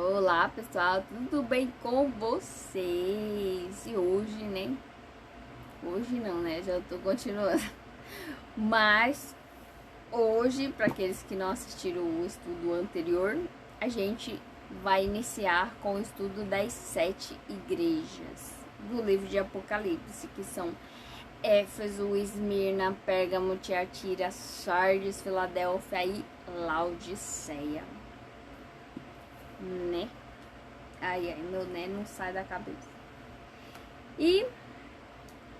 Olá pessoal, tudo bem com vocês? E hoje, né? Hoje não, né? Já tô continuando. Mas hoje, para aqueles que não assistiram o estudo anterior, a gente vai iniciar com o estudo das 7 igrejas do livro de Apocalipse, que são Éfeso, Esmirna, Pérgamo, Tiatira, Sardes, Filadélfia e Laodiceia, né? Ai, meu né não sai da cabeça. E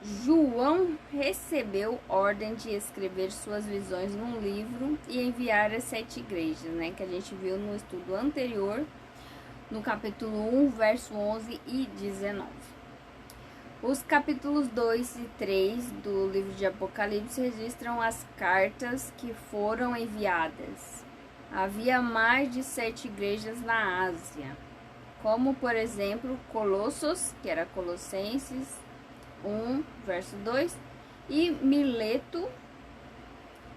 João recebeu ordem de escrever suas visões num livro e enviar às 7 igrejas, né? Que a gente viu no estudo anterior, no capítulo 1, verso 11 e 19. Os capítulos 2 e 3 do livro de Apocalipse registram as cartas que foram enviadas. Havia mais de 7 igrejas na Ásia, como por exemplo Colossos, que era Colossenses 1, verso 2, e Mileto,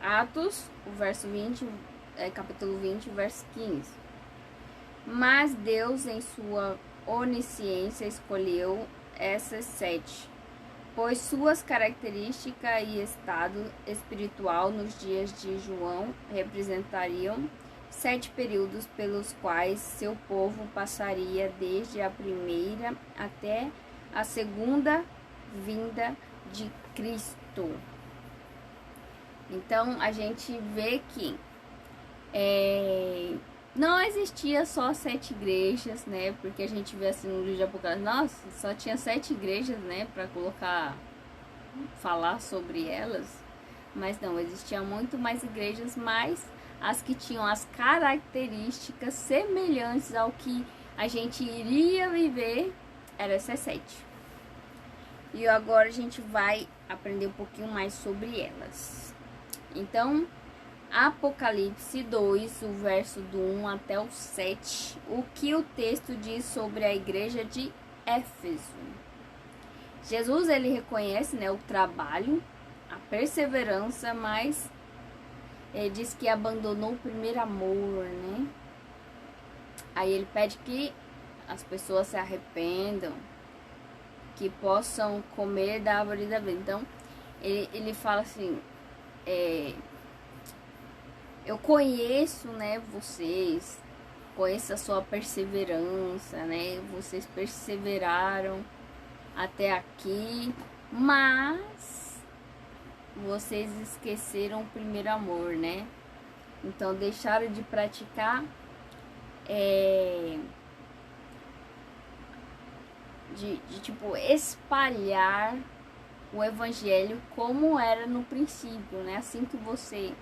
Atos, o verso 20, capítulo 20, verso 15. Mas Deus, em sua onisciência, escolheu essas 7, pois suas características e estado espiritual nos dias de João representariam 7 períodos pelos quais seu povo passaria desde a primeira até a segunda vinda de Cristo. Então a gente vê que não existia só 7 igrejas, né? Porque a gente vê assim no livro de Apocalipse, nossa, só tinha 7 igrejas, né? Para falar sobre elas. Mas não, existiam muito mais igrejas, mas as que tinham as características semelhantes ao que a gente iria viver eram essas 7. E agora a gente vai aprender um pouquinho mais sobre elas. Então, Apocalipse 2, o verso do 1 até o 7, o que o texto diz sobre a igreja de Éfeso. Jesus, ele reconhece, né, o trabalho, a perseverança, mas ele diz que abandonou o primeiro amor, né? Aí ele pede que as pessoas se arrependam, que possam comer da árvore da vida. Então, ele fala assim, eu conheço, né, vocês, conheço a sua perseverança, né, vocês perseveraram até aqui, mas vocês esqueceram o primeiro amor, né? Então, deixaram de praticar de tipo espalhar o evangelho como era no princípio, né? Assim que você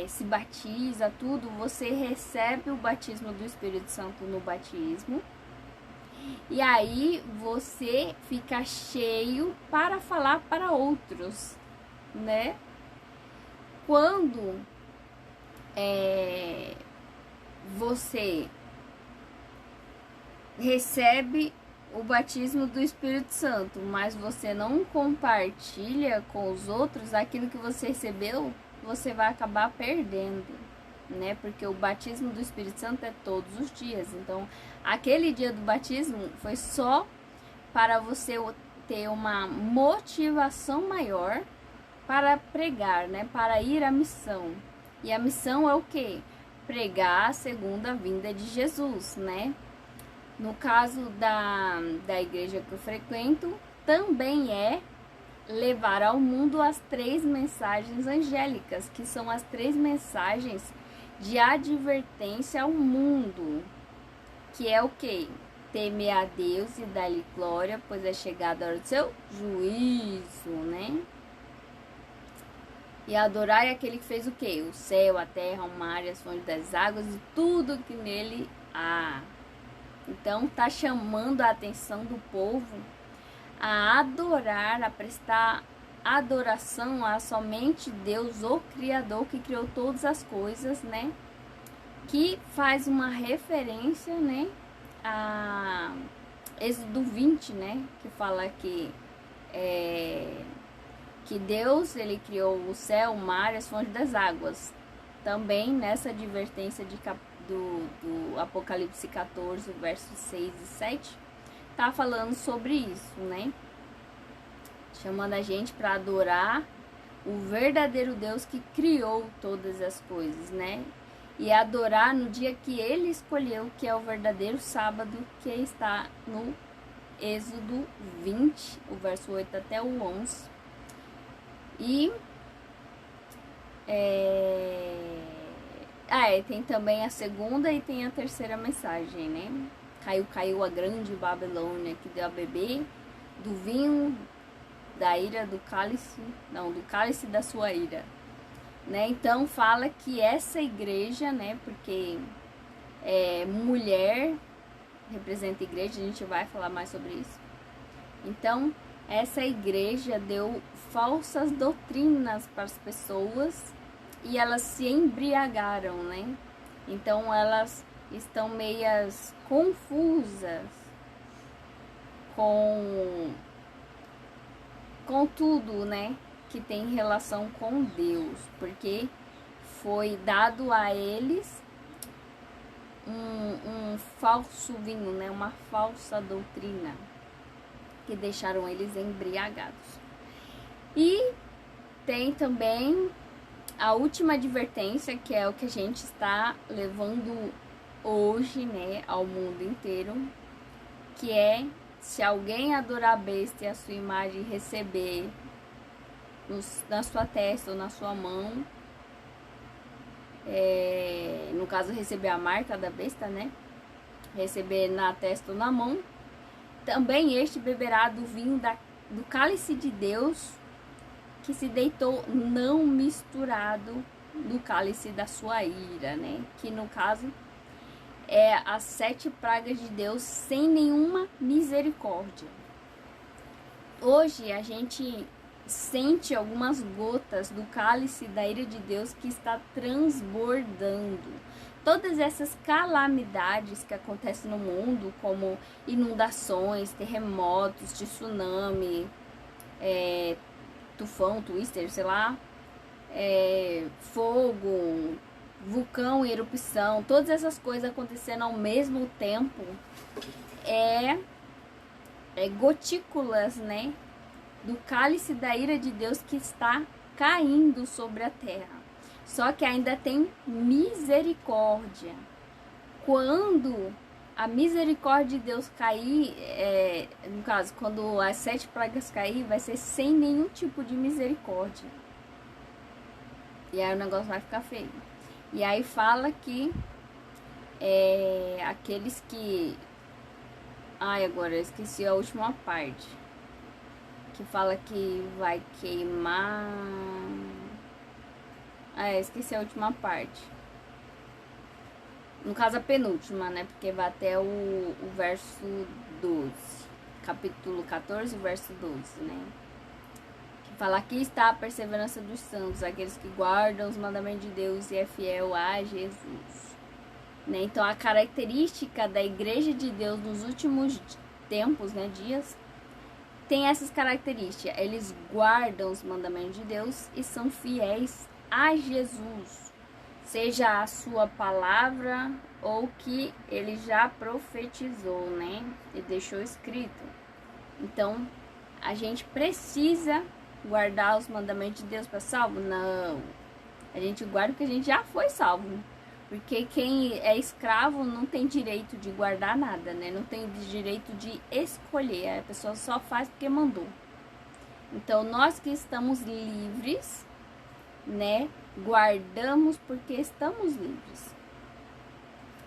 se batiza, tudo, você recebe o batismo do Espírito Santo no batismo, e aí você fica cheio para falar para outros, né? Quando você recebe o batismo do Espírito Santo, mas você não compartilha com os outros aquilo que você recebeu, você vai acabar perdendo, né? Porque o batismo do Espírito Santo é todos os dias. Então, aquele dia do batismo foi só para você ter uma motivação maior para pregar, né? Para ir à missão. E a missão é o quê? Pregar a segunda vinda de Jesus, né? No caso da igreja que eu frequento, também é levar ao mundo as 3 mensagens angélicas, que são as 3 mensagens de advertência ao mundo, que é o quê? Temer a Deus e dar-lhe glória, pois é chegada a hora do seu juízo, né? E adorar aquele que fez o quê? O céu, a terra, o mar, as fontes das águas e tudo que nele há. Então, tá chamando a atenção do povo a adorar, a prestar adoração a somente Deus, o Criador, que criou todas as coisas, né? Que faz uma referência, né, a Êxodo 20, né? Que fala que Deus, ele criou o céu, o mar e as fontes das águas. Também nessa advertência do Apocalipse 14, versos 6 e 7, tá falando sobre isso, né? Chamando a gente para adorar o verdadeiro Deus que criou todas as coisas, né? E adorar no dia que ele escolheu, que é o verdadeiro sábado, que está no Êxodo 20, o verso 8 até o 11. E tem também a segunda e tem a terceira mensagem, né? Caiu a grande Babilônia, que deu a beber do vinho da ira do cálice da sua ira, né? Então fala que essa igreja, né? Porque mulher representa a igreja, a gente vai falar mais sobre isso. Então essa igreja deu falsas doutrinas para as pessoas e elas se embriagaram, né? Então elas estão meias confusas com tudo, né, que tem relação com Deus, porque foi dado a eles um falso vinho, né, uma falsa doutrina, que deixaram eles embriagados. E tem também a última advertência, que é o que a gente está levando hoje, né, ao mundo inteiro, que é: se alguém adorar a besta e a sua imagem receber na sua testa ou na sua mão, no caso receber a marca da besta, né, receber na testa ou na mão, também este beberá do vinho do cálice de Deus, que se deitou não misturado no cálice da sua ira, né, que no caso é as 7 pragas de Deus sem nenhuma misericórdia. Hoje a gente sente algumas gotas do cálice da ira de Deus que está transbordando. Todas essas calamidades que acontecem no mundo, como inundações, terremotos, tsunami, tufão, twister, sei lá, fogo, vulcão em erupção, todas essas coisas acontecendo ao mesmo tempo, gotículas, né, do cálice da ira de Deus que está caindo sobre a terra. Só que ainda tem misericórdia. Quando a misericórdia de Deus cair, no caso, quando as 7 pragas cair, vai ser sem nenhum tipo de misericórdia. E aí o negócio vai ficar feio. E aí fala que aqueles que... agora eu esqueci a última parte. Que fala que vai queimar... esqueci a última parte. No caso a penúltima, né? Porque vai até o verso 12. Capítulo 14, verso 12, né? Fala: aqui está a perseverança dos santos, aqueles que guardam os mandamentos de Deus e é fiel a Jesus. Né? Então a característica da igreja de Deus nos últimos tempos, né, dias, tem essas características. Eles guardam os mandamentos de Deus e são fiéis a Jesus, seja a sua palavra ou que ele já profetizou, né, e deixou escrito. Então a gente precisa guardar os mandamentos de Deus para salvo? Não. A gente guarda porque a gente já foi salvo. Porque quem é escravo não tem direito de guardar nada, né? Não tem direito de escolher. A pessoa só faz porque mandou. Então, nós que estamos livres, né? Guardamos porque estamos livres.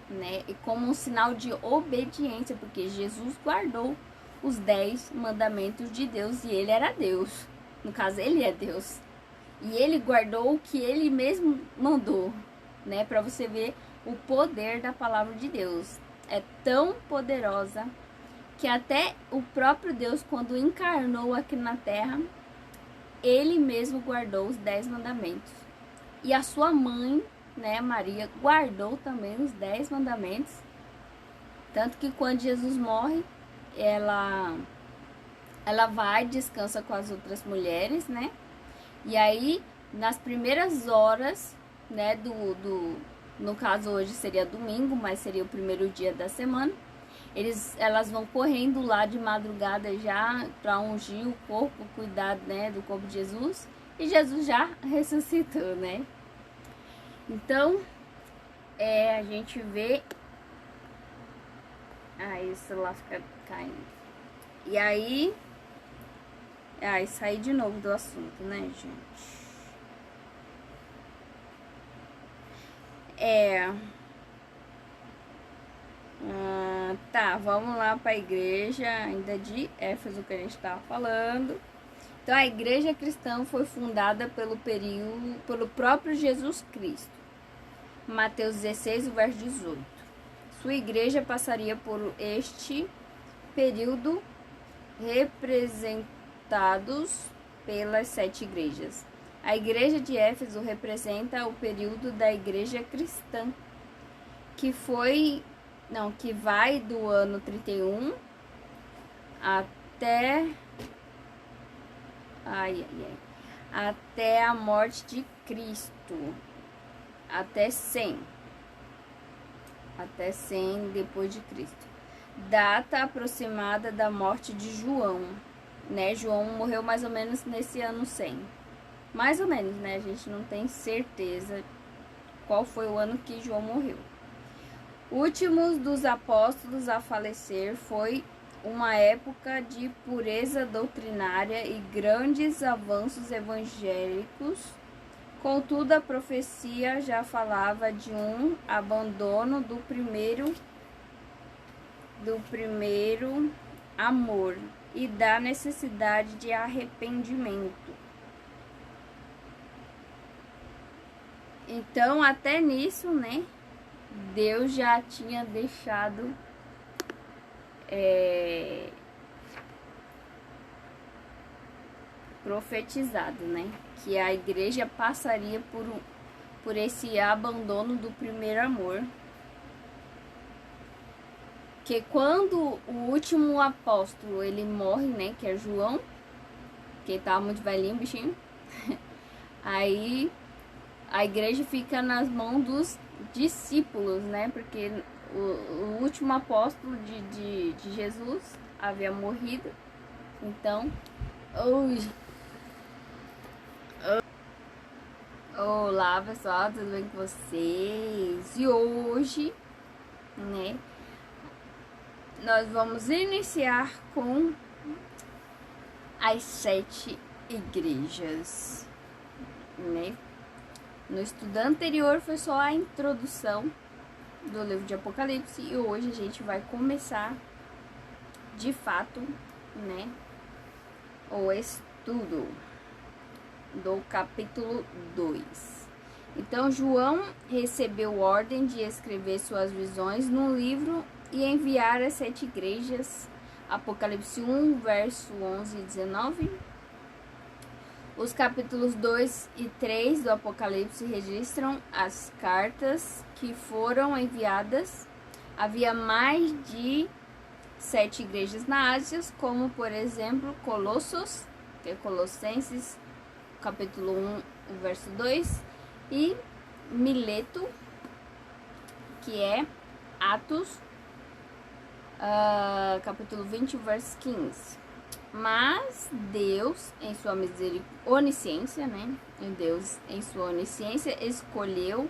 Né? E como um sinal de obediência, porque Jesus guardou os 10 mandamentos de Deus e ele era Deus. No caso, ele é Deus. E ele guardou o que ele mesmo mandou, né? Para você ver o poder da palavra de Deus. É tão poderosa que até o próprio Deus, quando encarnou aqui na terra, ele mesmo guardou os 10 mandamentos. E a sua mãe, né, Maria, guardou também os 10 mandamentos. Tanto que quando Jesus morre, ela vai, descansa com as outras mulheres, né? E aí, nas primeiras horas, né, no caso hoje seria domingo, mas seria o primeiro dia da semana. Elas vão correndo lá de madrugada já para ungir o corpo, cuidar, né, do corpo de Jesus. E Jesus já ressuscitou, né? Então, a gente vê... Aí o celular fica caindo. E aí... saí de novo do assunto, né, gente? Tá, vamos lá para a igreja ainda de Éfeso que a gente estava falando. Então, a igreja cristã foi fundada pelo próprio Jesus Cristo. Mateus 16, o verso 18. Sua igreja passaria por este período representados pelas 7 igrejas. A igreja de Éfeso representa o período da igreja cristã, que vai do ano 31 até até a morte de Cristo, até 100 depois de Cristo. Data aproximada da morte de João, né? João morreu mais ou menos nesse ano 100. Mais ou menos, né? A gente não tem certeza qual foi o ano que João morreu. Últimos dos apóstolos a falecer, foi uma época de pureza doutrinária e grandes avanços evangélicos. Contudo, a profecia já falava de um abandono do primeiro amor e da necessidade de arrependimento. Então, até nisso, né, Deus já tinha deixado profetizado, né, que a igreja passaria por esse abandono do primeiro amor. Que quando o último apóstolo ele morre, né, que é João, que tava muito velhinho, bichinho, aí a igreja fica nas mãos dos discípulos, né, porque o último apóstolo de Jesus havia morrido. Então, olá pessoal, tudo bem com vocês? E hoje, né, nós vamos iniciar com as 7 igrejas, né? No estudo anterior foi só a introdução do livro de Apocalipse e hoje a gente vai começar de fato, né, o estudo do capítulo 2. Então, João recebeu ordem de escrever suas visões num livro e enviar às 7 igrejas. Apocalipse 1, verso 11 e 19. Os capítulos 2 e 3 do Apocalipse registram as cartas que foram enviadas. Havia mais de 7 igrejas na Ásia, como por exemplo Colossos, que é Colossenses, capítulo 1, verso 2, e Mileto, que é Atos, capítulo 20, verso 15. Mas Deus, em sua onisciência, né? Deus, em sua onisciência, escolheu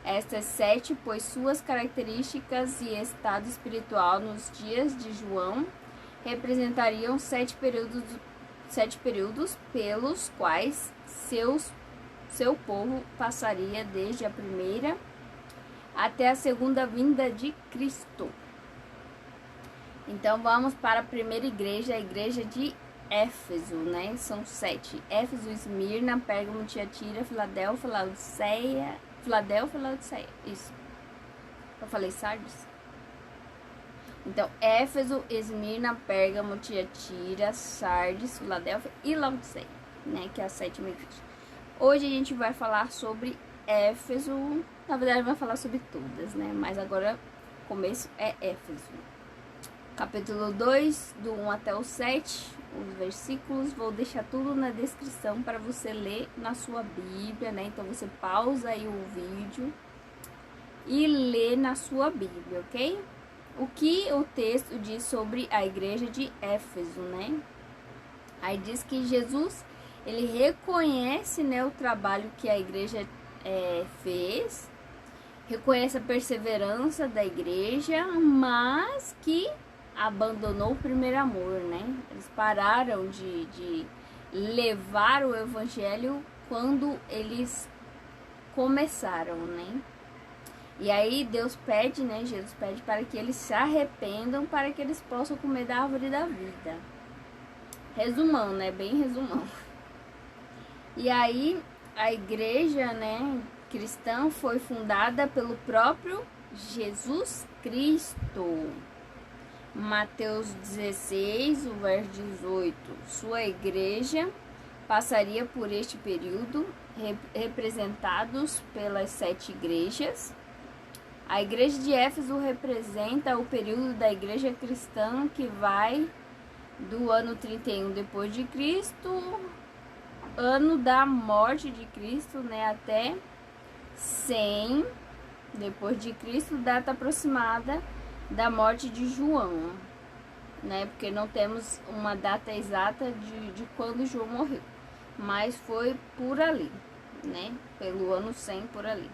estas 7, pois suas características e estado espiritual nos dias de João representariam 7 períodos pelos quais seu povo passaria desde a primeira até a segunda vinda de Cristo. Então vamos para a primeira igreja, a igreja de Éfeso, né? São 7. Éfeso, Esmirna, Pérgamo, Tiatira, Filadélfia, Laodiceia. Isso. Eu falei Sardes? Então, Éfeso, Esmirna, Pérgamo, Tiatira, Sardes, Filadélfia e Laodiceia, né? Que é a 7ª igreja. Hoje a gente vai falar sobre Éfeso. Na verdade, vai falar sobre todas, né? Mas agora o começo é Éfeso. Capítulo 2, do 1 até o 7, os versículos, vou deixar tudo na descrição para você ler na sua Bíblia, né? Então você pausa aí o vídeo e lê na sua Bíblia, ok? O que o texto diz sobre a igreja de Éfeso, né? Aí diz que Jesus, ele reconhece, né, o trabalho que a igreja fez, reconhece a perseverança da igreja, mas que abandonou o primeiro amor, né? Eles pararam de levar o evangelho quando eles começaram, né? E aí Deus pede, né? Jesus pede para que eles se arrependam, para que eles possam comer da árvore da vida. Resumão, né? Bem resumão. E aí a igreja, né, cristã foi fundada pelo próprio Jesus Cristo. Mateus 16, o verso 18. Sua igreja passaria por este período, representados pelas 7 igrejas. A igreja de Éfeso representa o período da igreja cristã que vai do ano 31 depois de Cristo, ano da morte de Cristo, né, até 100 depois de Cristo, data aproximada da morte de João, né, porque não temos uma data exata de quando João morreu, mas foi por ali, né, pelo ano 100 por ali.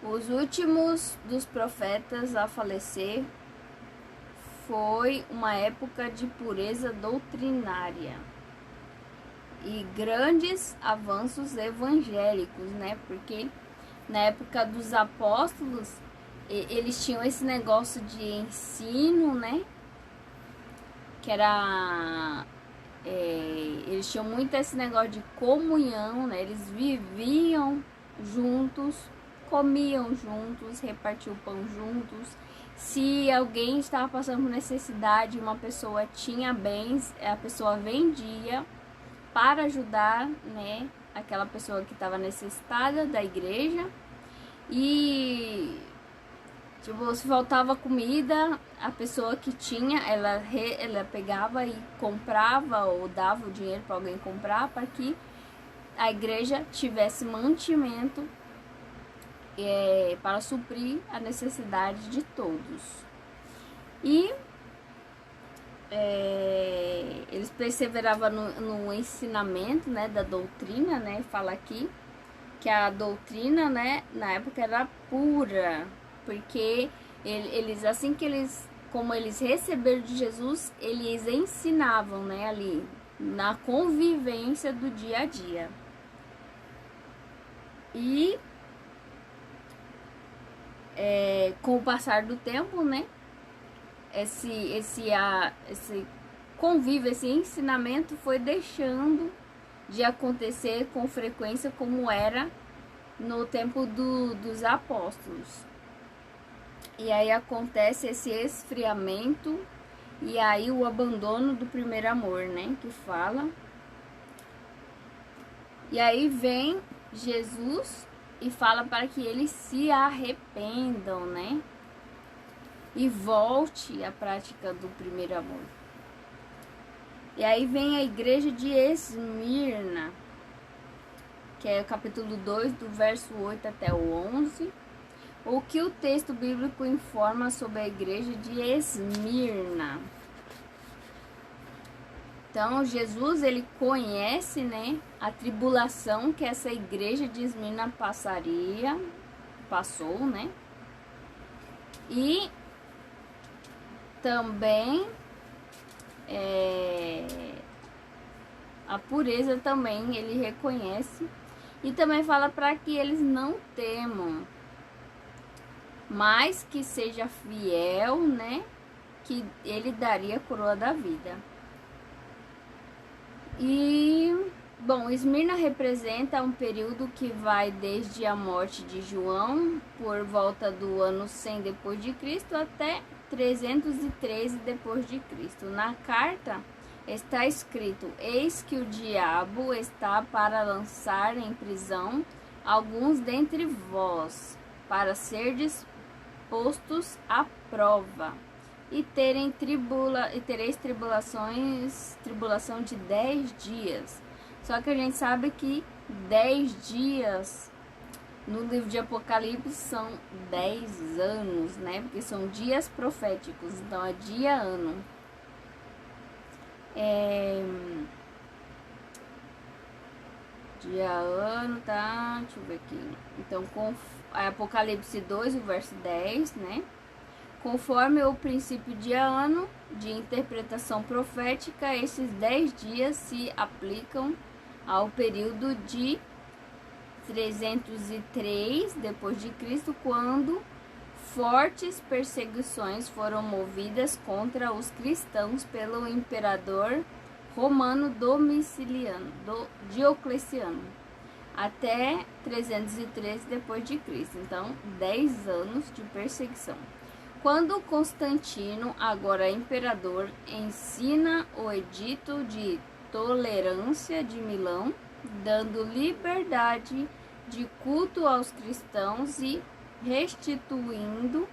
Os últimos dos profetas a falecer foi uma época de pureza doutrinária e grandes avanços evangélicos, né? Porque na época dos apóstolos, eles tinham esse negócio de ensino, né? Que era... eles tinham muito esse negócio de comunhão, né? Eles viviam juntos, comiam juntos, repartiam o pão juntos. Se alguém estava passando por necessidade, uma pessoa tinha bens, a pessoa vendia para ajudar, né, aquela pessoa que estava necessitada da igreja. E tipo, se faltava comida, a pessoa que tinha, ela pegava e comprava ou dava o dinheiro para alguém comprar, para que a igreja tivesse mantimento para suprir a necessidade de todos. E eles perseveravam no ensinamento, né, da doutrina, né? Fala aqui que a doutrina, né, na época era pura, porque eles, assim que eles, como eles receberam de Jesus, eles ensinavam, né, ali na convivência do dia a dia. E com o passar do tempo, né, esse convívio, esse ensinamento foi deixando de acontecer com frequência como era no tempo dos apóstolos. E aí acontece esse esfriamento e aí o abandono do primeiro amor, né, que fala. E aí vem Jesus e fala para que eles se arrependam, né? E volte à prática do primeiro amor. E aí vem a igreja de Esmirna, que é o capítulo 2, do verso 8 até o 11. O que o texto bíblico informa sobre a igreja de Esmirna. Então, Jesus, ele conhece, né, a tribulação que essa igreja de Esmirna passou, né? E também a pureza também ele reconhece. E também fala para que eles não temam, mas que seja fiel, né? Que ele daria a coroa da vida. E, bom, Esmirna representa um período que vai desde a morte de João, por volta do ano 100 depois de Cristo, até 313 depois de Cristo. Na carta está escrito: eis que o diabo está para lançar em prisão alguns dentre vós, para serdes postos à prova, e tereis tribulação de 10 dias. Só que a gente sabe que 10 dias No livro de Apocalipse são 10 anos, né? Porque são dias proféticos, então é dia ano. Dia ano, tá? Deixa eu ver aqui. Então, Apocalipse 2, o verso 10, né? Conforme o princípio de ano de interpretação profética, esses 10 dias se aplicam ao período de 303 depois de Cristo, quando fortes perseguições foram movidas contra os cristãos pelo imperador romano Diocleciano, até 313 depois de Cristo. Então, 10 anos de perseguição. Quando Constantino, agora imperador, ensina o edito de tolerância de Milão, dando liberdade de culto aos cristãos e restituindo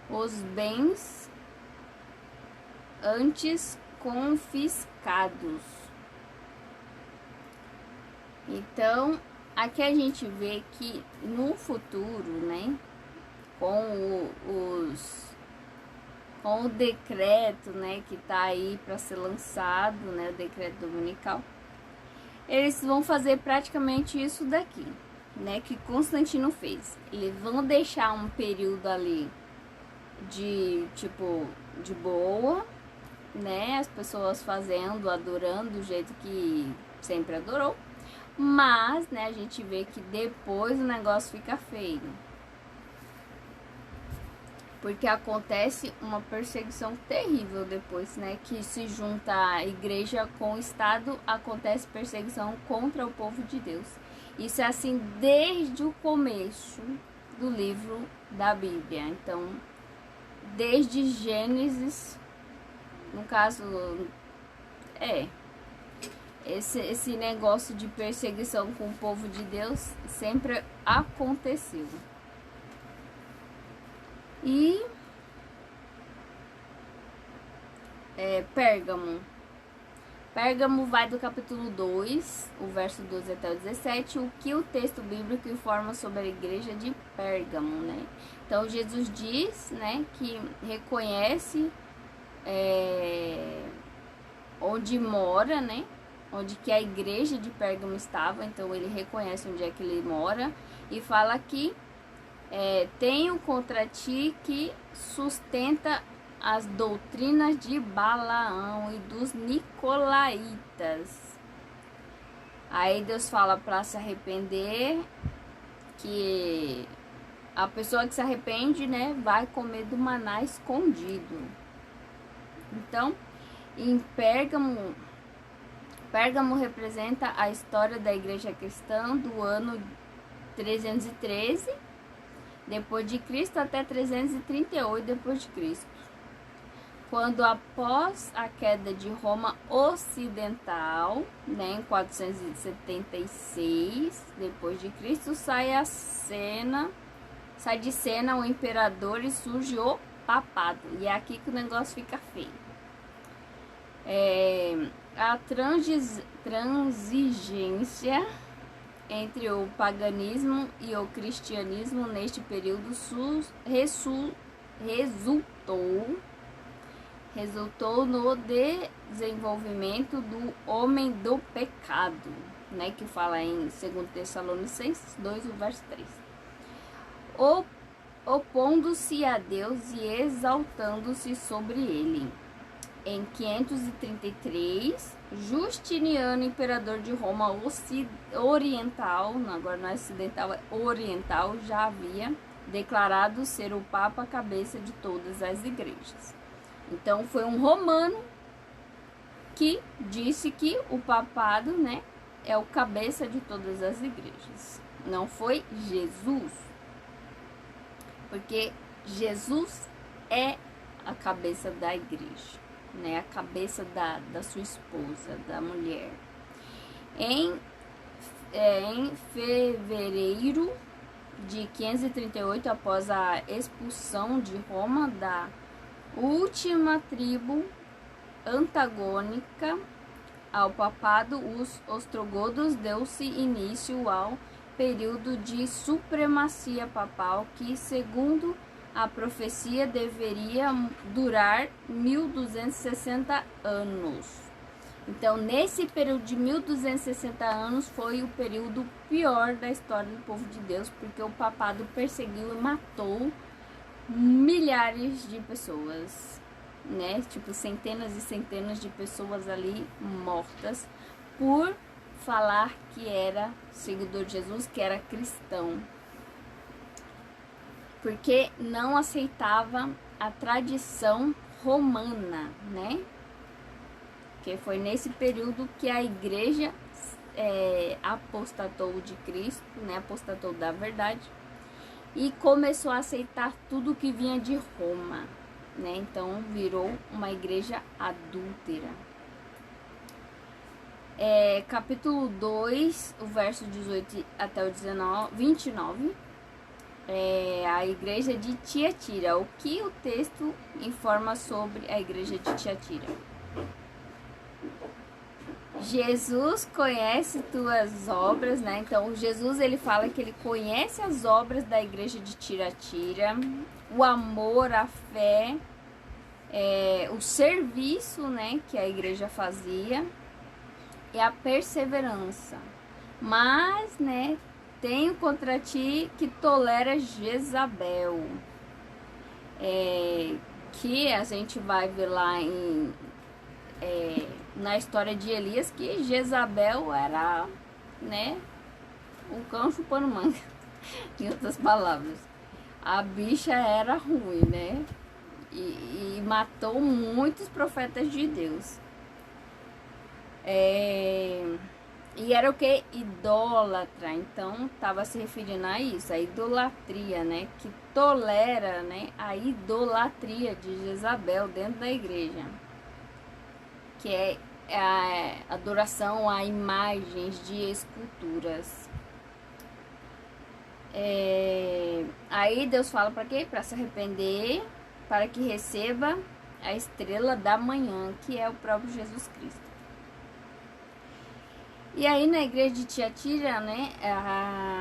os bens antes confiscados. Então, aqui a gente vê que no futuro, né, com o decreto, né, que tá aí para ser lançado, né, o decreto dominical, eles vão fazer praticamente isso daqui, né, que Constantino fez. Eles vão deixar um período ali de, tipo, de boa, né, as pessoas fazendo, adorando do jeito que sempre adorou, mas, né, a gente vê que depois o negócio fica feio. Porque acontece uma perseguição terrível depois, né? Que se junta a igreja com o Estado, acontece perseguição contra o povo de Deus. Isso é assim desde o começo do livro da Bíblia. Então, desde Gênesis, no caso, esse negócio de perseguição com o povo de Deus sempre aconteceu. E Pérgamo. Pérgamo vai do capítulo 2, o verso 12 até o 17, o que o texto bíblico informa sobre a igreja de Pérgamo, né? Então, Jesus diz, né, que reconhece onde mora, né? Onde que a igreja de Pérgamo estava, então ele reconhece onde é que ele mora e fala que tenho contra ti que sustenta as doutrinas de Balaão e dos nicolaítas. Aí Deus fala para se arrepender, que a pessoa que se arrepende, né, vai comer do maná escondido. Então, em Pérgamo representa a história da igreja cristã do ano 313 depois de Cristo até 338 depois de Cristo, quando após a queda de Roma Ocidental, né, em 476 depois de Cristo, sai de cena o imperador e surge o papado. E é aqui que o negócio fica feio. A transigência entre o paganismo e o cristianismo neste período resultou no desenvolvimento do homem do pecado, né, que fala em 2 Tessalonicenses 2, o verso 3. Opondo-se a Deus e exaltando-se sobre ele. Em 533, Justiniano, imperador de Roma Oriental, agora não é ocidental, é oriental, já havia declarado ser o Papa cabeça de todas as igrejas. Então foi um romano que disse que o papado, né, é o cabeça de todas as igrejas. Não foi Jesus, porque Jesus é a cabeça da igreja, né, a cabeça da sua esposa, da mulher. Em fevereiro de 538, após a expulsão de Roma da última tribo antagônica ao papado, os ostrogodos, deu-se início ao período de supremacia papal que, segundo a profecia, deveria durar 1260 anos. Então, nesse período de 1260 anos foi o período pior da história do povo de Deus, porque o papado perseguiu e matou milhares de pessoas, né? Tipo, centenas e centenas de pessoas ali mortas por falar que era seguidor de Jesus, que era cristão, porque não aceitava a tradição romana, né? Que foi nesse período que a igreja apostatou de Cristo, né? Apostatou da verdade e começou a aceitar tudo que vinha de Roma, né? Então virou uma igreja adúltera. Capítulo 2, o verso 18 até o 29, a igreja de Tiatira. O que o texto informa sobre a igreja de Tiatira? Jesus conhece tuas obras, né? Então, Jesus, ele fala que ele conhece as obras da igreja de Tiatira, o amor, a fé, o serviço, né, que a igreja fazia, e a perseverança. Mas, né, tenho contra ti que tolera Jezabel, que a gente vai ver lá na história de Elias, que Jezabel era, né, um cão chupando manga, em outras palavras. A bicha era ruim, né, e matou muitos profetas de Deus. E era o que? Idólatra. Então, estava se referindo a isso, a idolatria, né? Que tolera, né, a idolatria de Jezabel dentro da igreja. Que é a adoração a imagens de esculturas. Aí Deus fala para quê? Para se arrepender, para que receba a estrela da manhã, que é o próprio Jesus Cristo. E aí na igreja de Tiatira, né,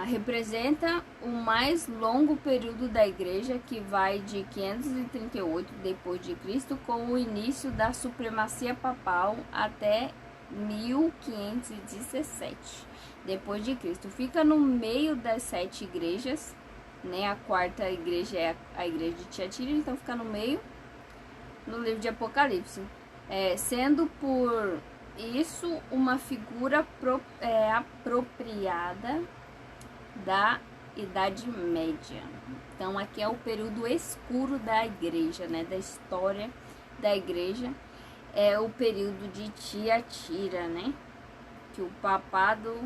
representa o mais longo período da igreja, que vai de 538 depois de Cristo, com o início da supremacia papal, até 1517 depois de Cristo. Fica no meio das 7 igrejas, né? A quarta igreja é a igreja de Tiatira, então fica no meio, no livro de Apocalipse, sendo por isso uma figura apropriada da Idade Média. Então aqui é o período escuro da igreja, né, da história da igreja, é o período de Tiatira, né, que o papado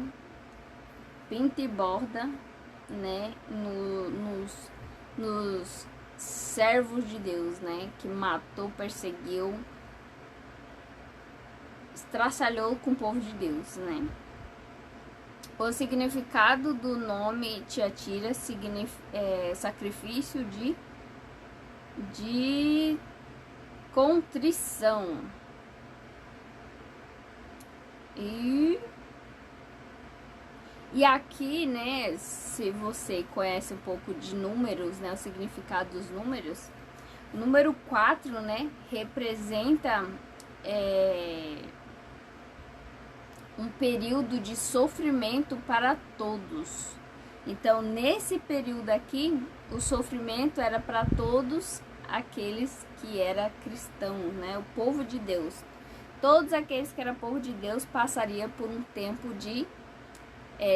pinta e borda, né, nos servos de Deus, né, que matou, perseguiu, estraçalhou com o povo de Deus, né? O significado do nome Tiatira significa sacrifício de contrição. E aqui, né, se você conhece um pouco de números, né, o significado dos números, o número 4, né, representa um período de sofrimento para todos. Então, nesse período aqui, o sofrimento era para todos aqueles que eram cristãos, né? O povo de Deus. Todos aqueles que eram povo de Deus passariam por um tempo de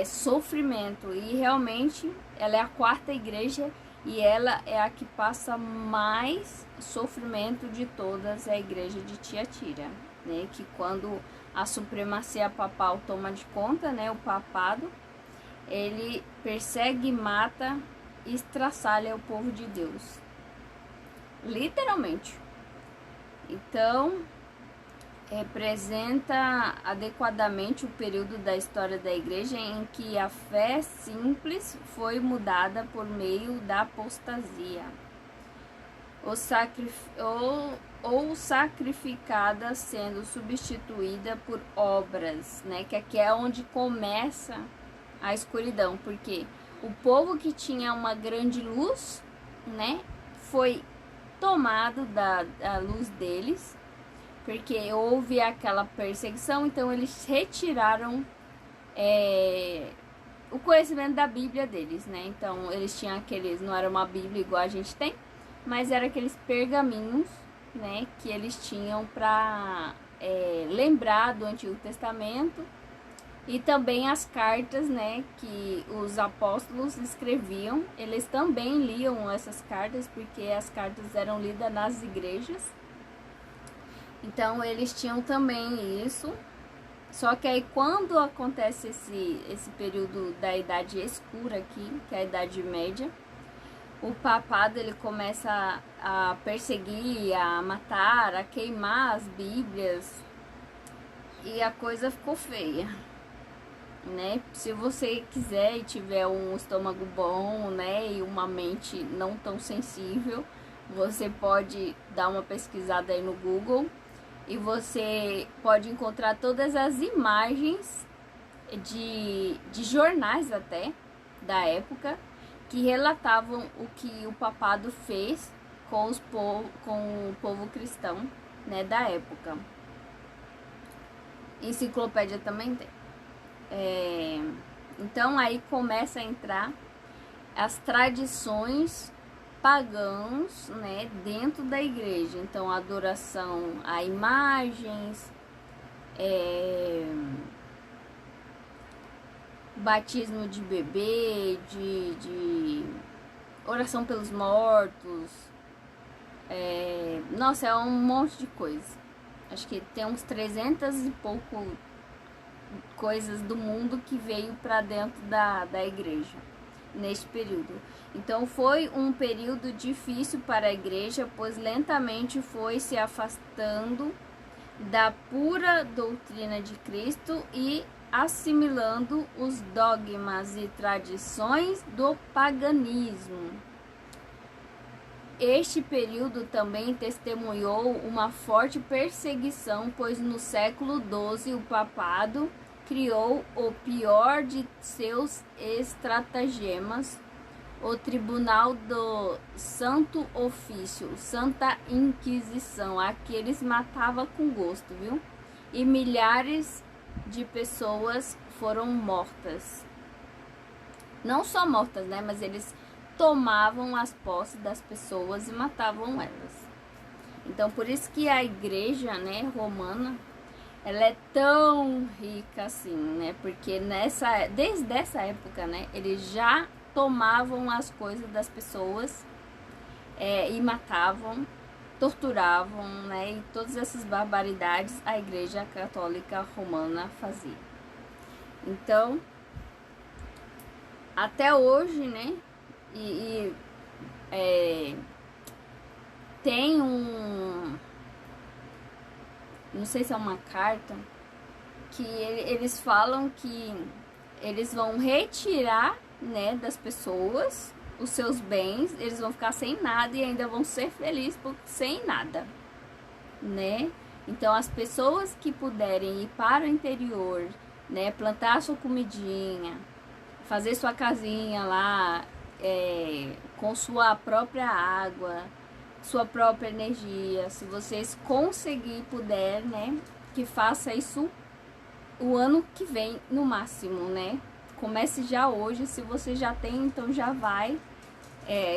sofrimento. E realmente, ela é a quarta igreja e ela é a que passa mais sofrimento de todas, a igreja de Tiatira, né? Que quando a supremacia papal toma de conta, né, o papado, ele persegue, mata e estraçalha o povo de Deus, literalmente. Então, representa adequadamente o período da história da igreja em que a fé simples foi mudada por meio da apostasia, ou sacrificada sendo substituída por obras, né? Que aqui é onde começa a escuridão, porque o povo que tinha uma grande luz, né, foi tomado da luz deles, porque houve aquela perseguição, então eles retiraram o conhecimento da Bíblia deles, né? Então eles tinham aqueles, não era uma Bíblia igual a gente tem, mas era aqueles pergaminhos, né, que eles tinham para lembrar do Antigo Testamento, e também as cartas, né, que os apóstolos escreviam. Eles também liam essas cartas, porque as cartas eram lidas nas igrejas. Então eles tinham também isso. Só que aí quando acontece esse período da Idade Escura aqui, que é a Idade Média, o papado ele começa a perseguir, a matar, a queimar as Bíblias, e a coisa ficou feia, né? Se você quiser e tiver um estômago bom, né, e uma mente não tão sensível, você pode dar uma pesquisada aí no Google e você pode encontrar todas as imagens de jornais até da época que relatavam o que o papado fez com o povo cristão, né, da época. Enciclopédia também tem. Então aí começa a entrar as tradições pagãos, né, dentro da igreja. Então adoração a imagens, batismo de bebê, de oração pelos mortos, nossa, é um monte de coisa. Acho que tem uns 300 e pouco coisas do mundo que veio para dentro da igreja neste período. Então foi um período difícil para a igreja, pois lentamente foi se afastando da pura doutrina de Cristo e assimilando os dogmas e tradições do paganismo. Este período também testemunhou uma forte perseguição, pois no século XII o papado criou o pior de seus estratagemas, o Tribunal do Santo Ofício, Santa Inquisição. Aqui eles matavam com gosto, viu? E milhares de pessoas foram mortas. Não só mortas, né? Mas eles tomavam as posses das pessoas e matavam elas. Então, por isso que a igreja, né, romana, ela é tão rica assim, né? Porque desde essa época, né, eles já tomavam as coisas das pessoas e matavam, torturavam, né? E todas essas barbaridades a igreja católica romana fazia. Então, até hoje, né? Tem não sei se é uma carta, que eles falam que eles vão retirar, né, das pessoas os seus bens, eles vão ficar sem nada e ainda vão ser felizes sem nada, né? Então as pessoas que puderem ir para o interior, né, plantar sua comidinha, fazer sua casinha lá, com sua própria água, sua própria energia, se vocês conseguir, puder, né, que faça isso o ano que vem no máximo, né? Comece já hoje, se você já tem, então já vai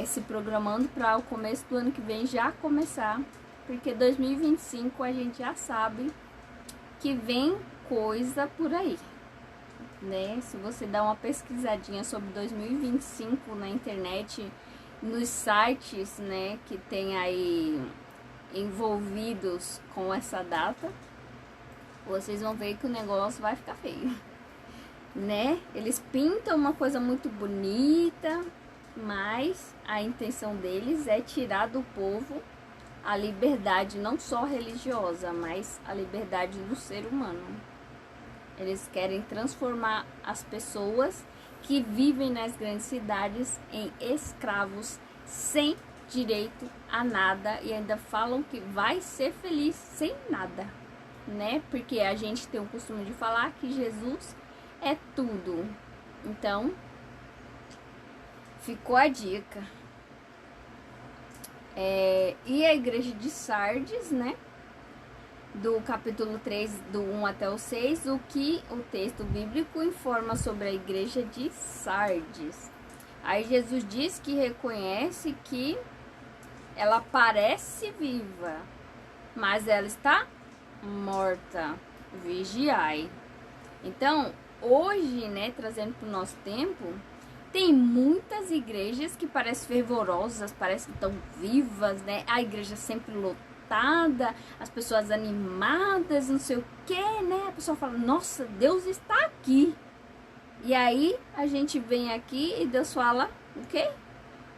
se programando para o começo do ano que vem já começar, porque 2025 a gente já sabe que vem coisa por aí, né? Se você dá uma pesquisadinha sobre 2025 na internet, nos sites, né, que tem aí envolvidos com essa data, vocês vão ver que o negócio vai ficar feio, né? Eles pintam uma coisa muito bonita, mas a intenção deles é tirar do povo a liberdade não só religiosa, mas a liberdade do ser humano. Eles querem transformar as pessoas que vivem nas grandes cidades em escravos sem direito a nada, e ainda falam que vai ser feliz sem nada, né? Porque a gente tem o costume de falar que Jesus é tudo, Então, ficou a dica. E a igreja de Sardes, né? Do capítulo 3, do 1 até o 6, o que o texto bíblico informa sobre a igreja de Sardes. Aí Jesus diz que reconhece que ela parece viva, mas ela está morta. Vigiai. Então, hoje, né, trazendo para o nosso tempo, tem muitas igrejas que parecem fervorosas, parecem tão vivas, né? A igreja sempre lotada, as pessoas animadas, não sei o que, né? A pessoa fala, nossa, Deus está aqui. E aí, a gente vem aqui e Deus fala, o quê?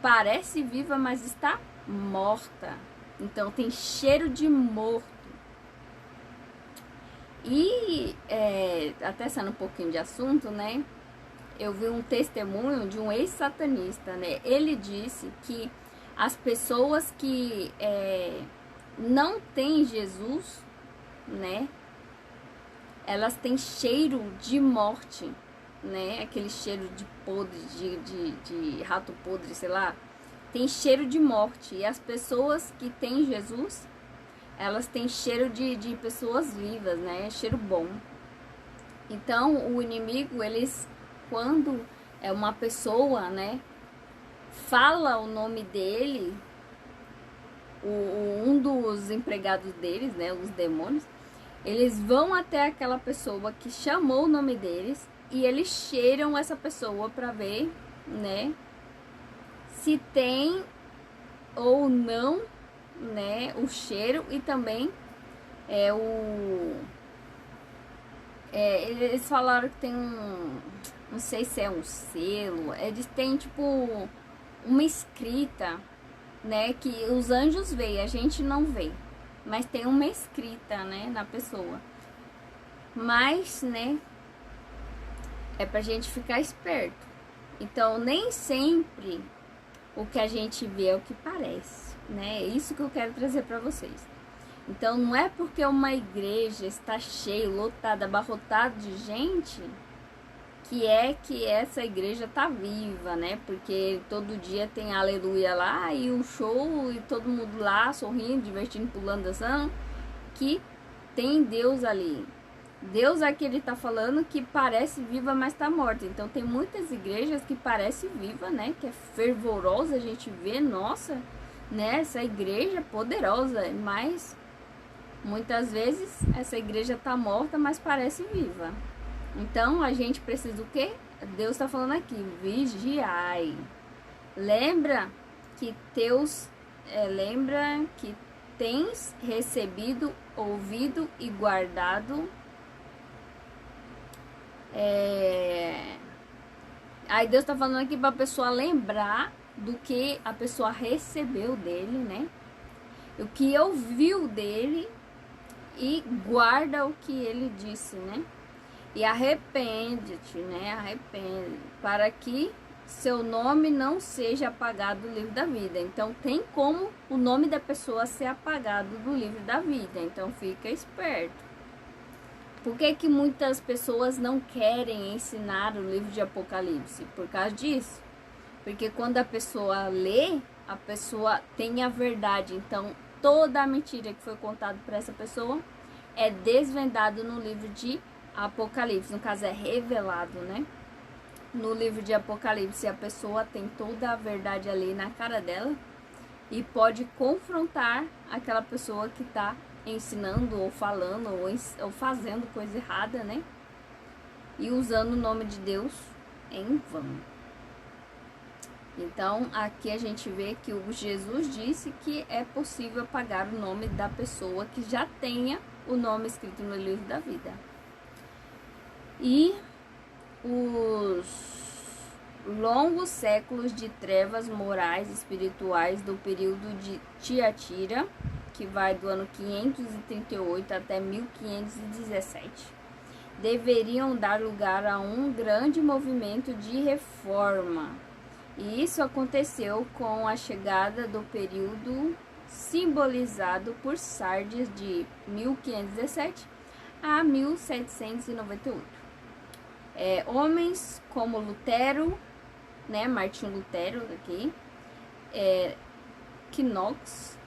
Parece viva, mas está morta. Então, tem cheiro de morto. E, até saindo um pouquinho de assunto, né? Eu vi um testemunho de um ex-satanista, né? Ele disse que as pessoas que não têm Jesus, né? Elas têm cheiro de morte, né? Aquele cheiro de podre, de rato podre, sei lá. Tem cheiro de morte. E as pessoas que têm Jesus, elas têm cheiro de pessoas vivas, né? Cheiro bom. Então, o inimigo, quando é uma pessoa, né, fala o nome dele, um dos empregados deles, né, os demônios, eles vão até aquela pessoa que chamou o nome deles e eles cheiram essa pessoa para ver, né, se tem ou não, né, o cheiro e também eles falaram que tem não sei se é um selo, eles têm tipo uma escrita, né, que os anjos veem, a gente não vê, mas tem uma escrita, né, na pessoa. Mas, né, é pra gente ficar esperto. Então, nem sempre o que a gente vê é o que parece, né? É isso que eu quero trazer pra vocês. Então, não é porque uma igreja está cheia, lotada, abarrotada de gente, que essa igreja tá viva, né? Porque todo dia tem aleluia lá e um show e todo mundo lá sorrindo, divertindo, pulando, dançando, que tem Deus ali. Deus aqui ele tá falando que parece viva, mas tá morta. Então tem muitas igrejas que parece viva, né? Que é fervorosa, a gente vê, nossa, né? Essa igreja é poderosa, mas muitas vezes essa igreja tá morta, mas parece viva. Então a gente precisa o quê? Deus está falando aqui, vigiai. Lembra que tens recebido, ouvido e guardado. Aí Deus está falando aqui para a pessoa lembrar do que a pessoa recebeu dele, né? O que ouviu dele e guarda o que ele disse, né? E arrepende-te, né? Arrepende, para que seu nome não seja apagado do livro da vida. Então, tem como o nome da pessoa ser apagado do livro da vida. Então, fica esperto. Por que muitas pessoas não querem ensinar o livro de Apocalipse? Por causa disso. Porque quando a pessoa lê, a pessoa tem a verdade. Então, toda a mentira que foi contada para essa pessoa é desvendado no livro de Apocalipse, no caso é revelado, né? No livro de Apocalipse a pessoa tem toda a verdade ali na cara dela e pode confrontar aquela pessoa que está ensinando ou falando ou fazendo coisa errada, né? E usando o nome de Deus em vão. Então aqui a gente vê que o Jesus disse que é possível apagar o nome da pessoa que já tenha o nome escrito no livro da vida. E os longos séculos de trevas morais e espirituais do período de Tiatira, que vai do ano 538 até 1517, deveriam dar lugar a um grande movimento de reforma. E isso aconteceu com a chegada do período simbolizado por Sardes de 1517 a 1798. Homens como Lutero, né, Martinho Lutero aqui, Knox,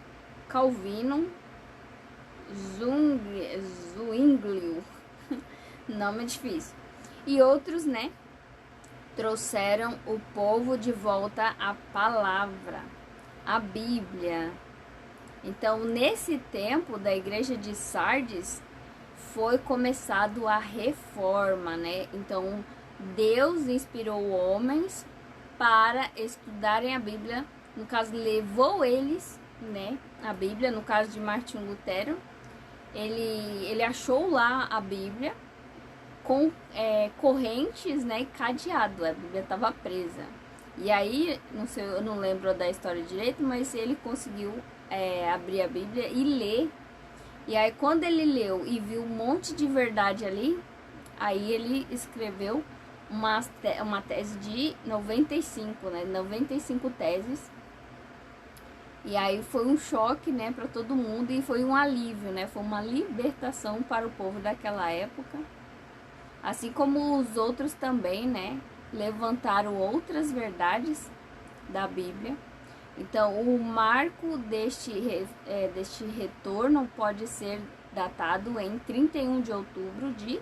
Calvino, Zwinglio, nome difícil, e outros, né, trouxeram o povo de volta à palavra, a Bíblia. Então, nesse tempo da igreja de Sardes, foi começado a reforma, né? Então, Deus inspirou homens para estudarem a Bíblia. No caso, levou eles, né, a Bíblia. No caso de Martinho Lutero, ele achou lá a Bíblia com correntes, né, e cadeado. A Bíblia estava presa. E aí, não sei, eu não lembro da história direito, mas ele conseguiu abrir a Bíblia e ler. E aí, quando ele leu e viu um monte de verdade ali, aí ele escreveu uma tese de 95, né? 95 teses. E aí foi um choque, né, para todo mundo e foi um alívio, né? Foi uma libertação para o povo daquela época. Assim como os outros também, né, levantaram outras verdades da Bíblia. Então, o marco deste retorno pode ser datado em 31 de outubro de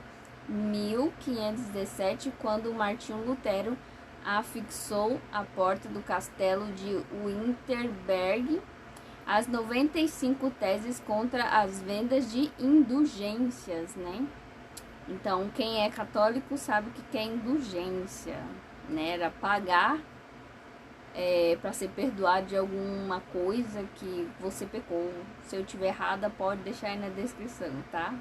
1517, quando Martinho Lutero afixou à porta do castelo de Wittenberg as 95 teses contra as vendas de indulgências, né? Então, quem é católico sabe o que é indulgência, né? Era pagar para ser perdoado de alguma coisa que você pecou. Se eu tiver errada, pode deixar aí na descrição, tá?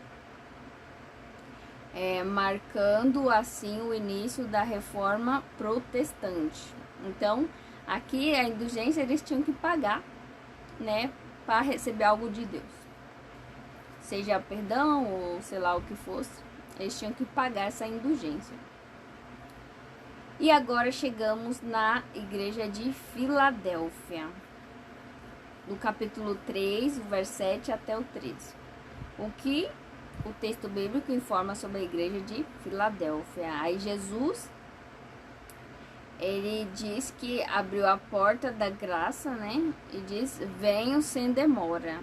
Marcando assim o início da reforma protestante. Então, aqui a indulgência eles tinham que pagar, né, para receber algo de Deus, seja perdão ou sei lá o que fosse, eles tinham que pagar essa indulgência. E agora chegamos na igreja de Filadélfia, do capítulo 3, o verso 7 até o 13. O que o texto bíblico informa sobre a igreja de Filadélfia. Aí Jesus, ele diz que abriu a porta da graça, né? E diz: venho sem demora,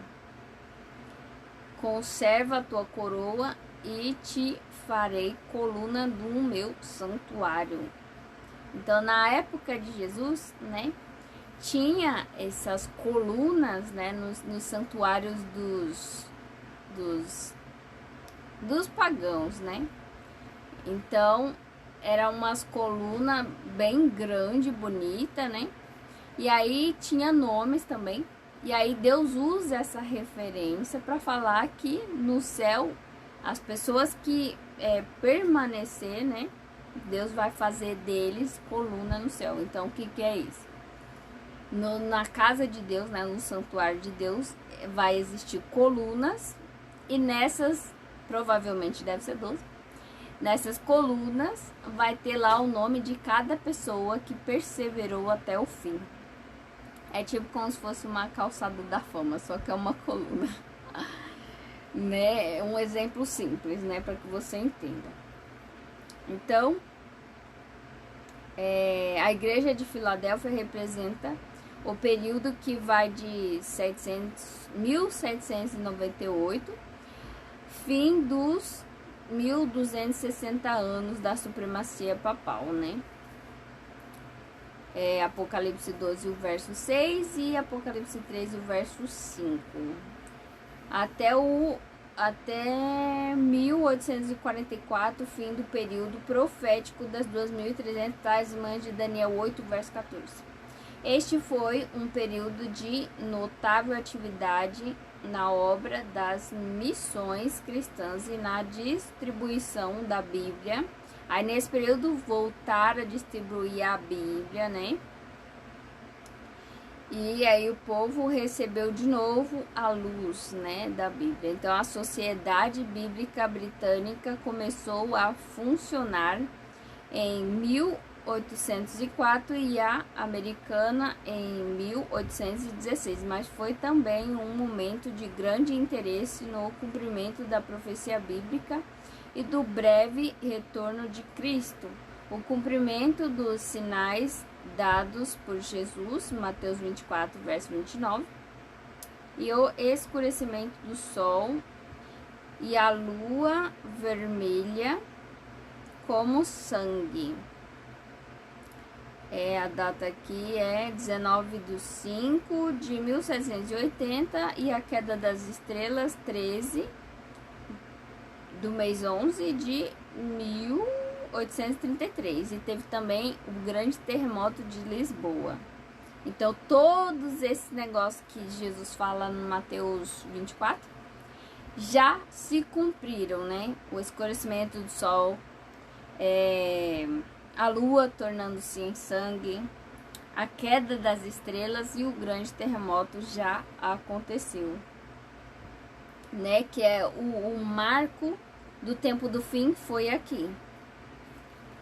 conserva a tua coroa e te farei coluna do meu santuário. Então, na época de Jesus, né, tinha essas colunas, né, nos santuários dos pagãos, né? Então, era umas colunas bem grande, bonita, né? E aí tinha nomes também. E aí Deus usa essa referência para falar que no céu as pessoas que permanecer, né, Deus vai fazer deles coluna no céu. Então, o que é isso? Na casa de Deus, né, no santuário de Deus, vai existir colunas. E nessas, provavelmente deve ser 12, nessas colunas vai ter lá o nome de cada pessoa que perseverou até o fim. É tipo como se fosse uma calçada da fama, só que é uma coluna. Né? Um exemplo simples, né, para que você entenda. Então, a igreja de Filadélfia representa o período que vai de 1798, fim dos 1260 anos da supremacia papal, né? Apocalipse 12, o verso 6 e Apocalipse 13, o verso 5. Até 1844, fim do período profético das 2.300 talismãs de Daniel 8, verso 14. Este foi um período de notável atividade na obra das missões cristãs e na distribuição da Bíblia. Aí nesse período voltaram a distribuir a Bíblia, né? E aí o povo recebeu de novo a luz, né, da Bíblia. Então a Sociedade Bíblica Britânica começou a funcionar em 1804 e a Americana em 1816, mas foi também um momento de grande interesse no cumprimento da profecia bíblica e do breve retorno de Cristo, o cumprimento dos sinais dados por Jesus, Mateus 24, verso 29, e o escurecimento do sol e a lua vermelha como sangue. A data aqui é 19/5/1780 e a queda das estrelas 13 do mês 11 de 1833. E teve também o grande terremoto de Lisboa. Então, todos esses negócios que Jesus fala no Mateus 24 já se cumpriram, né? O escurecimento do sol, a lua tornando-se em sangue, a queda das estrelas e o grande terremoto já aconteceu, né? Que é o marco do tempo do fim, foi aqui.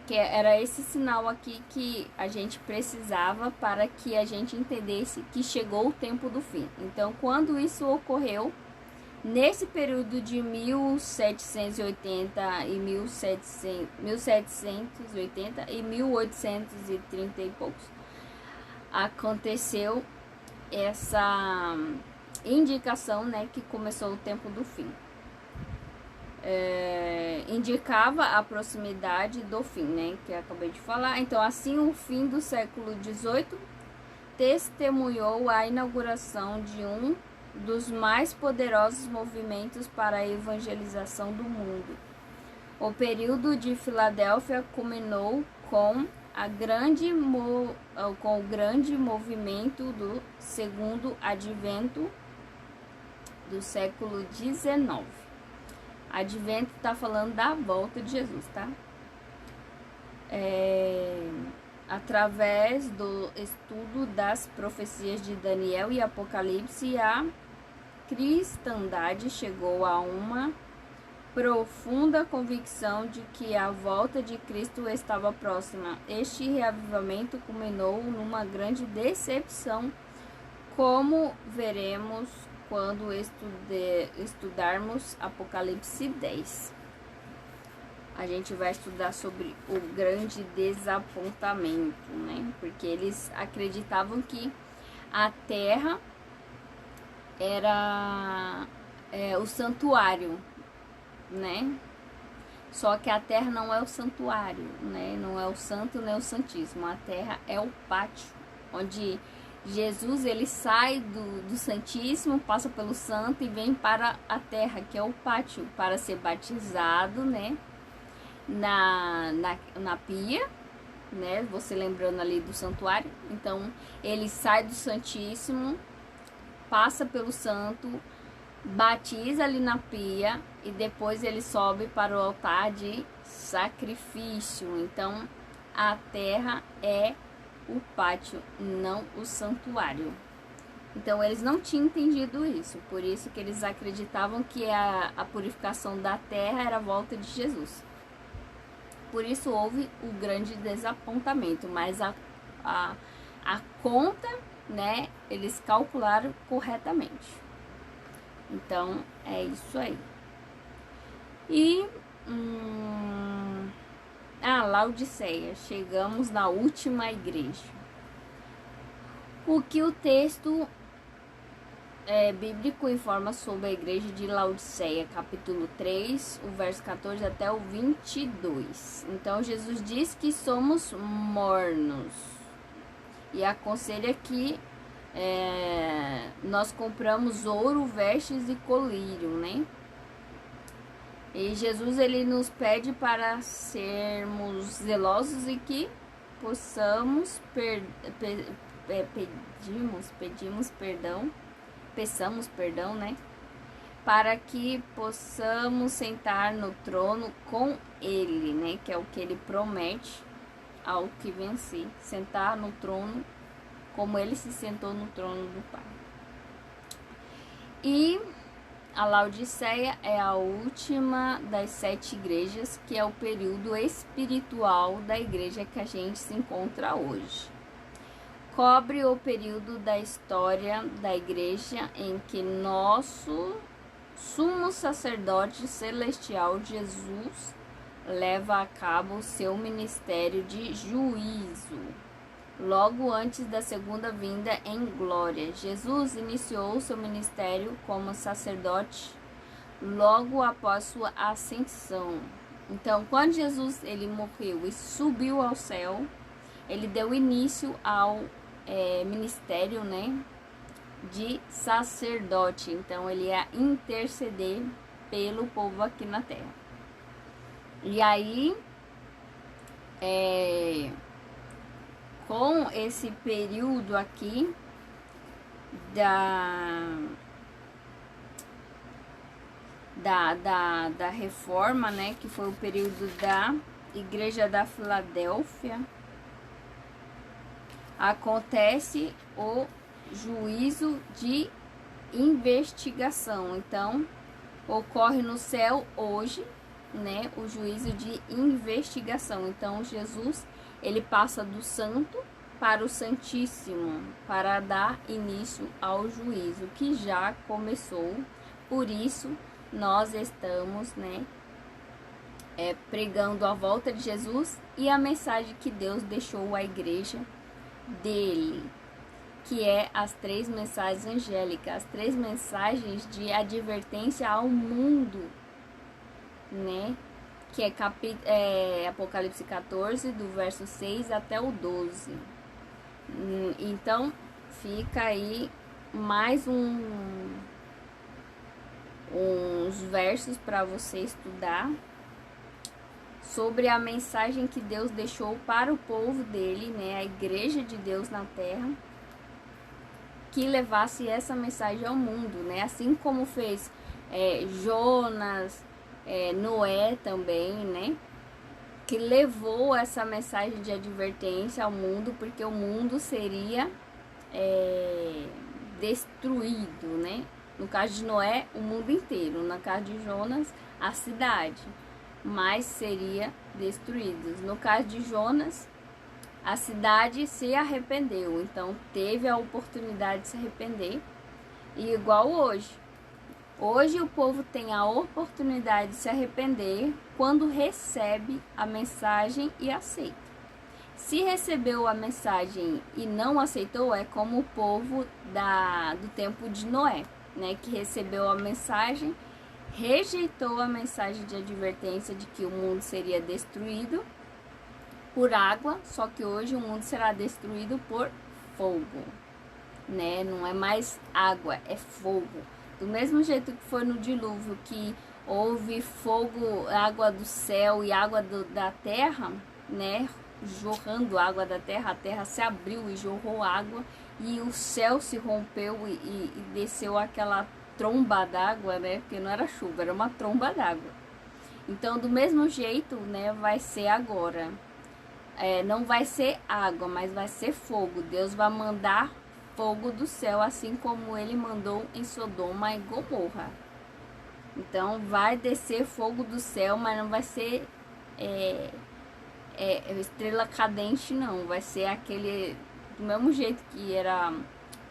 Que era esse sinal aqui que a gente precisava para que a gente entendesse que chegou o tempo do fim. Então, quando isso ocorreu, nesse período de 1780 e 1780 e 1830 e poucos, aconteceu essa indicação, né, que começou o tempo do fim. Indicava a proximidade do fim, né, que eu acabei de falar. Então, assim, o fim do século XVIII testemunhou a inauguração de um dos mais poderosos movimentos para a evangelização do mundo. O período de Filadélfia culminou com o grande movimento do segundo advento do século XIX. Advento está falando da volta de Jesus, tá? Através do estudo das profecias de Daniel e Apocalipse, a cristandade chegou a uma profunda convicção de que a volta de Cristo estava próxima. Este reavivamento culminou numa grande decepção, como veremos quando estudarmos Apocalipse 10. A gente vai estudar sobre o grande desapontamento, né? Porque eles acreditavam que a terra era o santuário, né? Só que a terra não é o santuário, né? Não é o santo nem o santíssimo. A terra é o pátio, onde Jesus, ele sai do santíssimo, passa pelo santo e vem para a terra, que é o pátio, para ser batizado, né? Na pia, né? Você lembrando ali do santuário. Então, ele sai do santíssimo, passa pelo santo, batiza ali na pia e depois ele sobe para o altar de sacrifício. Então, a terra é o pátio, não o santuário. Então, eles não tinham entendido isso, por isso que eles acreditavam que a purificação da terra era a volta de Jesus. Por isso houve o grande desapontamento, mas a conta, né, eles calcularam corretamente. Então, é isso aí. E Laodiceia, chegamos na última igreja. O que o texto bíblico informa sobre a igreja de Laodiceia, capítulo 3, o verso 14 até o 22. Então, Jesus diz que somos mornos e aconselha que nós compramos ouro, vestes e colírio, né? E Jesus, ele nos pede para sermos zelosos e que possamos peçamos perdão, né? Para que possamos sentar no trono com ele, né? Que é o que ele promete ao que vencer, sentar no trono como ele se sentou no trono do Pai. E a Laodiceia é a última das 7 igrejas, que é o período espiritual da igreja que a gente se encontra hoje. Cobre o período da história da igreja em que nosso sumo sacerdote celestial, Jesus leva a cabo o seu ministério de juízo. Logo antes da segunda vinda em glória, Jesus iniciou seu ministério como sacerdote logo após sua ascensão. Então, quando Jesus ele morreu e subiu ao céu, ele deu início ao ministério, né, de sacerdote. Então, ele ia interceder pelo povo aqui na terra. E aí, com esse período aqui da reforma, né, que foi o período da Igreja da Filadélfia, acontece o juízo de investigação. Então, ocorre no céu hoje, né, o juízo de investigação. Então, Jesus, ele passa do santo para o santíssimo, para dar início ao juízo que já começou. Por isso, nós estamos, né, pregando a volta de Jesus e a mensagem que Deus deixou à igreja dele, que é as 3 mensagens angélicas, as 3 mensagens de advertência ao mundo, né, que é Apocalipse 14, do verso 6 até o 12. Então, fica aí mais uns versos para você estudar sobre a mensagem que Deus deixou para o povo dele, né, a igreja de Deus na terra, que levasse essa mensagem ao mundo, né, assim como fez Jonas, Noé também, né, que levou essa mensagem de advertência ao mundo, porque o mundo seria destruído, né? No caso de Noé, o mundo inteiro. No caso de Jonas, a cidade. Mas seria destruído. No caso de Jonas, a cidade se arrependeu. Então, teve a oportunidade de se arrepender. E igual hoje. Hoje o povo tem a oportunidade de se arrepender quando recebe a mensagem e aceita. Se recebeu a mensagem e não aceitou, é como o povo do tempo de Noé, né, que recebeu a mensagem, rejeitou a mensagem de advertência de que o mundo seria destruído por água, só que hoje o mundo será destruído por fogo, né? Não é mais água, é fogo. Do mesmo jeito que foi no dilúvio, que houve fogo, água do céu e água da terra, né, jorrando água da terra, a terra se abriu e jorrou água, e o céu se rompeu e desceu aquela tromba d'água, né, porque não era chuva, era uma tromba d'água. Então, do mesmo jeito, né, vai ser agora. Não vai ser água, mas vai ser fogo. Deus vai mandar fogo do céu, assim como ele mandou em Sodoma e Gomorra. Então, vai descer fogo do céu, mas não vai ser estrela cadente, não. Vai ser aquele, do mesmo jeito que era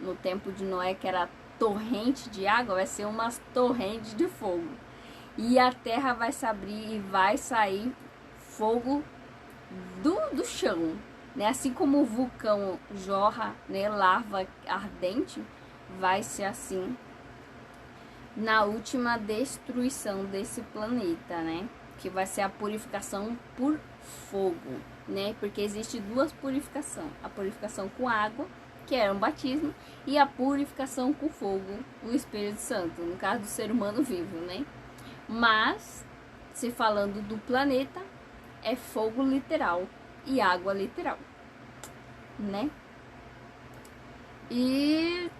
no tempo de Noé, que era torrente de água, vai ser umas torrentes de fogo. E a terra vai se abrir e vai sair fogo do chão, né? Assim como o vulcão jorra, né, lava ardente, vai ser assim na última destruição desse planeta, né? Que vai ser a purificação por fogo, né? Porque existe 2 purificações: a purificação com água, que era um batismo, e a purificação com fogo, o Espírito Santo, no caso do ser humano vivo, né? Mas, se falando do planeta, é fogo literal e água literal, né? E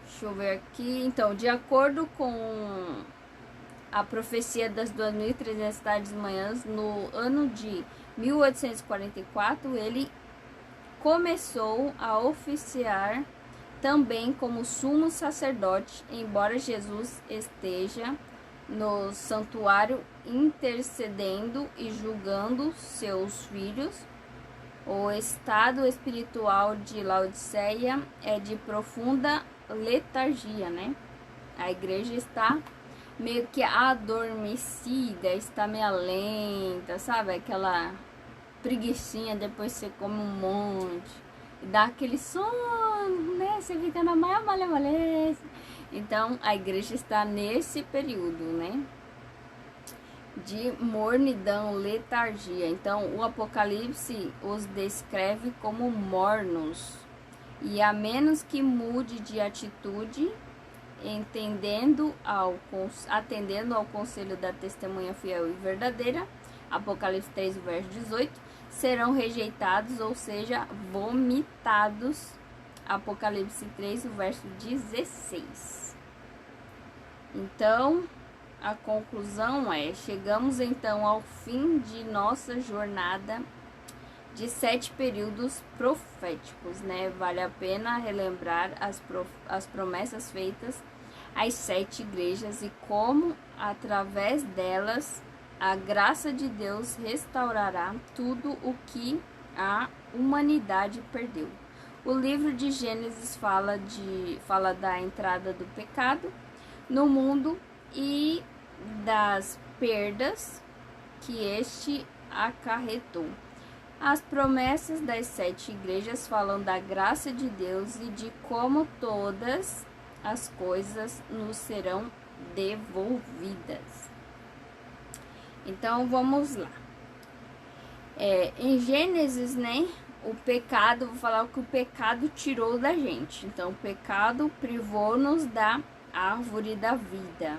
deixa eu ver aqui. Então, de acordo com a profecia das 2.300 tardes e manhãs, no ano de 1844, ele começou a oficiar também como sumo sacerdote, embora Jesus esteja no santuário intercedendo e julgando seus filhos. O estado espiritual de Laodiceia é de profunda letargia, né? A igreja está meio que adormecida, está meio lenta, sabe? Aquela preguicinha, depois você come um monte, e dá aquele sono, né? Você fica na maior malemolência. Então, a igreja está nesse período, né? De mornidão, letargia. Então, o Apocalipse os descreve como mornos. E a menos que mude de atitude, atendendo ao conselho da testemunha fiel e verdadeira, Apocalipse 3, verso 18, serão rejeitados, ou seja, vomitados. Apocalipse 3, verso 16. Então, a conclusão é: chegamos então ao fim de nossa jornada de 7 períodos proféticos, né? Vale a pena relembrar as promessas feitas às 7 igrejas e como, através delas, a graça de Deus restaurará tudo o que a humanidade perdeu. O livro de Gênesis fala da entrada do pecado no mundo e das perdas que este acarretou. As promessas das 7 igrejas falam da graça de Deus e de como todas as coisas nos serão devolvidas. Então, vamos lá. Em Gênesis, né, o pecado, vou falar o que o pecado tirou da gente. Então, o pecado privou-nos da árvore da vida.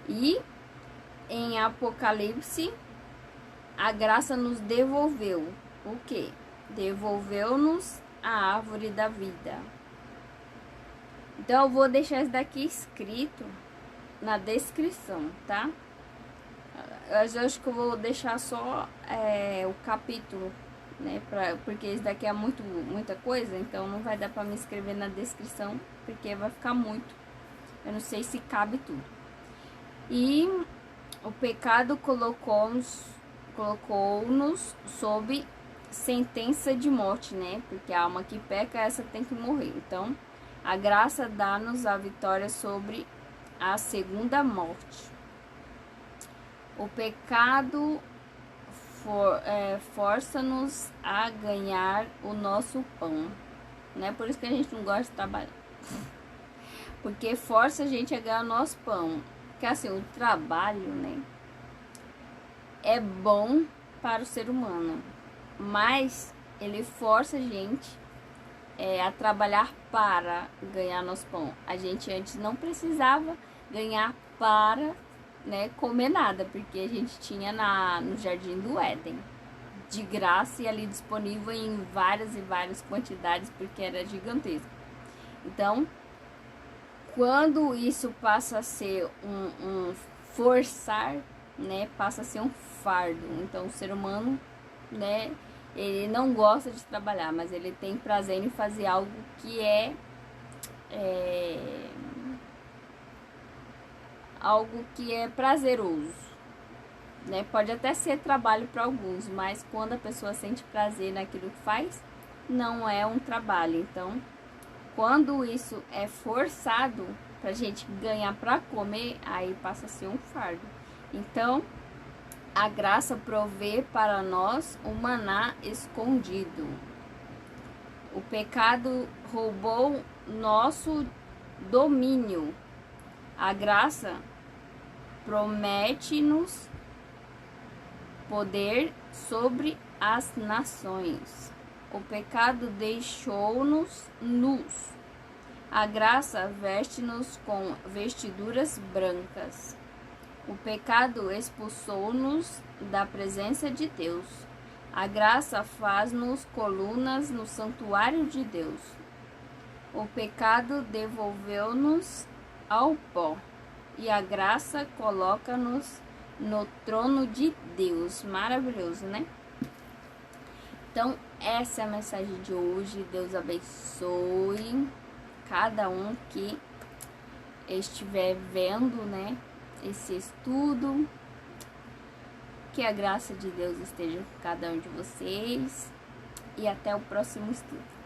E em Apocalipse, a graça nos devolveu o quê? Devolveu-nos a árvore da vida. Então, eu vou deixar isso daqui escrito na descrição, tá? Eu acho que eu vou deixar só o capítulo, né? Porque isso daqui é muita coisa, então não vai dar pra me escrever na descrição, porque vai ficar muito. Eu não sei se cabe tudo. E o pecado colocou-nos sob sentença de morte, né? Porque a alma que peca, essa tem que morrer. Então, a graça dá-nos a vitória sobre a segunda morte. O pecado força-nos a ganhar o nosso pão, né? Por isso que a gente não gosta de trabalhar. Porque força a gente a ganhar o nosso pão. Porque assim, o trabalho, né, é bom para o ser humano, mas ele força a gente a trabalhar para ganhar nosso pão. A gente antes não precisava ganhar para, né, comer nada, porque a gente tinha no Jardim do Éden de graça e ali disponível em várias e várias quantidades, porque era gigantesco. Então, quando isso passa a ser um forçar, né, passa a ser um fardo. Então, o ser humano, né, ele não gosta de trabalhar, mas ele tem prazer em fazer algo que algo que é prazeroso, né? Pode até ser trabalho para alguns, mas quando a pessoa sente prazer naquilo que faz, não é um trabalho. Então, quando isso é forçado pra gente ganhar para comer, aí passa a ser um fardo. Então, a graça provê para nós o maná escondido. O pecado roubou nosso domínio. A graça promete-nos poder sobre as nações. O pecado deixou-nos nus. A graça veste-nos com vestiduras brancas. O pecado expulsou-nos da presença de Deus. A graça faz-nos colunas no santuário de Deus. O pecado devolveu-nos ao pó. E a graça coloca-nos no trono de Deus. Maravilhoso, né? Então, essa é a mensagem de hoje. Deus abençoe cada um que estiver vendo, né, esse estudo. Que a graça de Deus esteja com cada um de vocês. E até o próximo estudo.